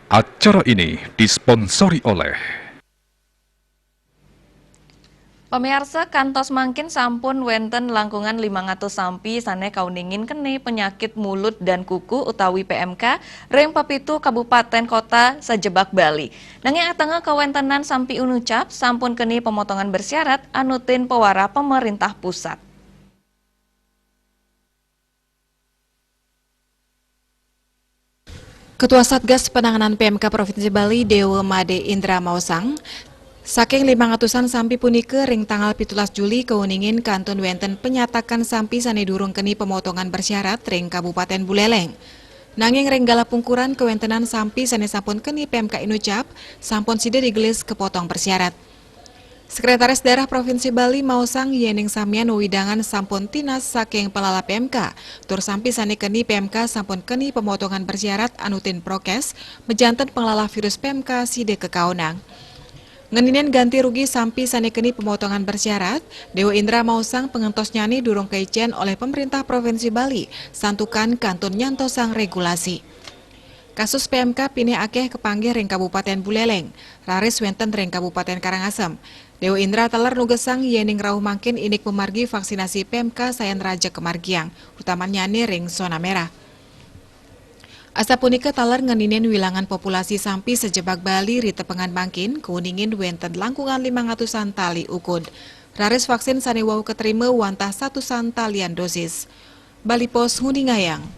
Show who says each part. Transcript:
Speaker 1: Acara ini disponsori oleh
Speaker 2: Pemirsa kantos mangkin sampun wenten langkungan 500 sampi sane kauningin kene penyakit mulut dan kuku utawi PMK reng papitu kabupaten kota sajebak Bali. Nanging atenge kawentenan sampi unucap sampun kene pemotongan bersyarat anutin pewara pemerintah pusat.
Speaker 3: Ketua Satgas Penanganan PMK Provinsi Bali Dewa Made Indra Mausang saking 500-an sampi punike ring tanggal 17 Juli keuningin kantun wenten penyatakan sampi sane durung keni pemotongan bersyarat ring Kabupaten Buleleng. Nanging ring gala pungkuran kewentenan sampi sane sampun keni PMK inucap sampun sida digelis kepotong bersyarat. Sekretaris Daerah Provinsi Bali Mausang Yening Samian widangan sampun tinas saking pelala PMK. Tur sampi sane keni PMK sampun keni pemotongan bersyarat anutin prokes mejanten pengelola virus PMK side kekaunang. Ngeninen ganti rugi sampi sane keni pemotongan bersyarat, Dewa Indra Mausang pengentos nyani durung keicen oleh pemerintah Provinsi Bali, santukan kantun nyantosang regulasi. Kasus PMK pini akeh kepanggih ring Kabupaten Buleleng, raris wenten ring Kabupaten Karangasem. Dewa Indra teler nugesang yening rauh mangkin inik pemargi vaksinasi PMK sayan raja kemargiang, utamanya ring zona merah. Asa punika taler ngeninen wilangan populasi sampi sejebak Bali ri tepengan mangkin keuningin wenten langkungan 500-an tali ukud. Raris vaksin sane wau keterima wantah 1 talian dosis. Bali Pos Hundingayang.